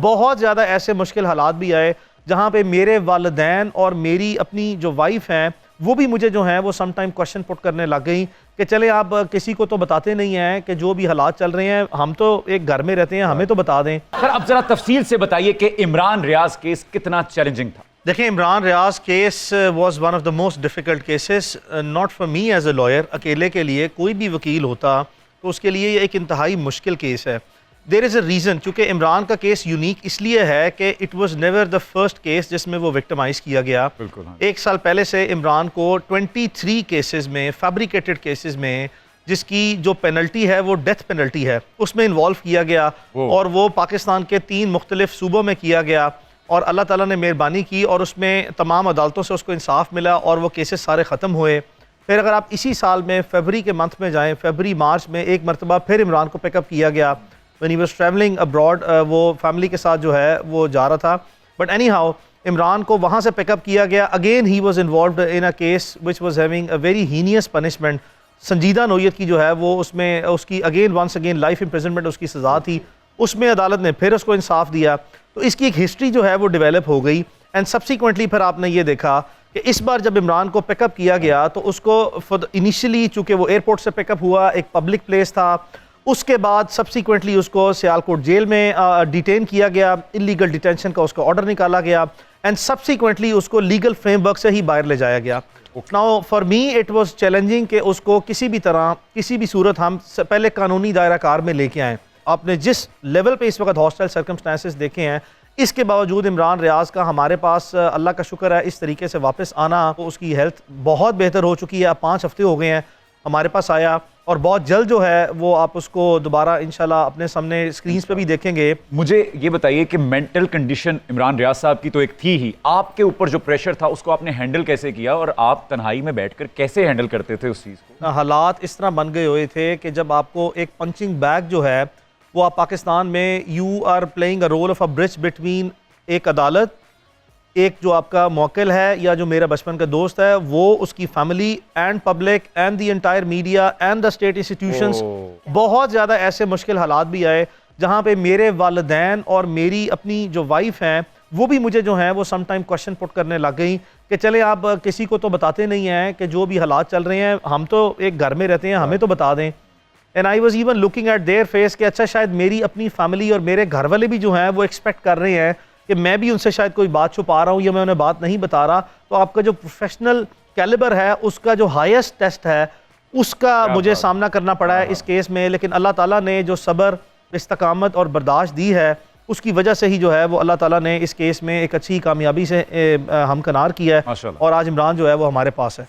بہت زیادہ ایسے مشکل حالات بھی آئے جہاں پہ میرے والدین اور میری اپنی جو وائف ہیں وہ بھی مجھے جو ہیں وہ سم ٹائم کوشچن پٹ کرنے لگ گئیں کہ چلیں آپ کسی کو تو بتاتے نہیں ہیں کہ جو بھی حالات چل رہے ہیں ہم تو ایک گھر میں رہتے ہیں ہمیں تو بتا دیں. سر اب ذرا تفصیل سے بتائیے کہ عمران ریاض کیس کتنا چیلنجنگ تھا. دیکھیں Imran Riaz case was one of the most difficult cases not for me as a lawyer. اکیلے کے لیے کوئی بھی وکیل ہوتا تو اس کے لیے یہ ایک انتہائی مشکل کیس ہے. دیر از اے ریزن چونکہ عمران کا کیس یونیک اس لیے ہے کہ it was never the first case جس میں وہ وکٹمائز کیا گیا. ایک سال پہلے سے عمران کو 23 کیسز میں فیبریکیٹڈ کیسز میں جس کی جو پینلٹی ہے وہ ڈیتھ پینلٹی ہے اس میں انوالو کیا گیا اور وہ پاکستان کے 3 مختلف صوبوں میں کیا گیا اور اللہ تعالیٰ نے مہربانی کی اور اس میں تمام عدالتوں سے اس کو انصاف ملا اور وہ کیسز سارے ختم ہوئے. پھر اگر آپ اسی سال میں فیبری کے منتھ میں جائیں فیبری مارچ میں ایک مرتبہ پھر عمران کو پک اپ کیا گیا when he was traveling abroad. وہ فیملی کے ساتھ جو ہے وہ جا رہا تھا بٹ اینی ہاؤ عمران کو وہاں سے پک اپ کیا گیا. Again he was involved in a case which was having a very heinous punishment. سنجیدہ نوعیت کی جو ہے وہ اس میں اس کی ونس اگین لائف امپریزنمنٹ اس کی سزا تھی. اس میں عدالت نے پھر اس کو انصاف دیا. تو اس کی ایک ہسٹری جو ہے وہ ڈیولپ ہو گئی اینڈ سبسیکوینٹلی پھر آپ نے یہ دیکھا کہ اس بار جب عمران کو پک اپ کیا گیا تو اس کو انیشلی چونکہ وہ ایئرپورٹ سے پک اپ ہوا ایک پبلک پلیس تھا. اس کے بعد سبسیکوینٹلی اس کو سیالکوٹ جیل میں ڈیٹین کیا گیا. انلیگل ڈیٹینشن کا اس کا آرڈر نکالا گیا اینڈ سبسیکوینٹلی اس کو لیگل فریم ورک سے ہی باہر لے جایا گیا. Now for me it was challenging کہ اس کو کسی بھی طرح کسی بھی صورت ہم پہلے قانونی دائرہ کار میں لے کے آئیں. آپ نے جس لیول پہ اس وقت ہاسٹائل سرکمسٹانسز دیکھے ہیں اس کے باوجود عمران ریاض کا ہمارے پاس اللہ کا شکر ہے اس طریقے سے واپس آنا. اس کی ہیلتھ بہت بہتر ہو چکی ہے. 5 ہفتے ہو گئے ہیں ہمارے پاس آیا اور بہت جلد جو ہے وہ آپ اس کو دوبارہ انشاءاللہ اپنے سامنے اسکرینز پہ بھی دیکھیں گے. مجھے یہ بتائیے کہ مینٹل کنڈیشن عمران ریاض صاحب کی تو ایک تھی ہی, آپ کے اوپر جو پریشر تھا اس کو آپ نے ہینڈل کیسے کیا اور آپ تنہائی میں بیٹھ کر کیسے ہینڈل کرتے تھے اس چیز کو؟ حالات اس طرح بن گئے ہوئے تھے کہ جب آپ کو ایک پنچنگ بیگ جو ہے وہ آپ پاکستان میں you are playing a role of a bridge between ایک عدالت, ایک جو آپ کا موکل ہے یا جو میرا بچپن کا دوست ہے وہ اس کی family and public and the entire media and the state institutions. بہت زیادہ ایسے مشکل حالات بھی آئے جہاں پہ میرے والدین اور میری اپنی جو وائف ہیں وہ بھی مجھے جو ہیں وہ سم ٹائم کوشچن پٹ کرنے لگ گئیں کہ چلیں آپ کسی کو تو بتاتے نہیں ہیں کہ جو بھی حالات چل رہے ہیں ہم تو ایک گھر میں رہتے ہیں ہمیں تو بتا دیں. And I was even looking at their face کہ اچھا شاید میری اپنی فیملی اور میرے گھر والے بھی جو ہیں وہ ایکسپیکٹ کر رہے ہیں کہ میں بھی ان سے شاید کوئی بات چھپا رہا ہوں یا میں انہیں بات نہیں بتا رہا. تو آپ کا جو پروفیشنل کیلیبر ہے اس کا جو ہائیسٹ ٹیسٹ ہے اس کا مجھے سامنا کرنا پڑا ہے اس کیس میں. لیکن اللہ تعالیٰ نے جو صبر استقامت اور برداشت دی ہے اس کی وجہ سے ہی جو ہے وہ اللہ تعالیٰ نے اس کیس میں ایک اچھی کامیابی سے ہمکنار کیا ہے اور آج عمران جو ہے وہ ہمارے پاس ہے.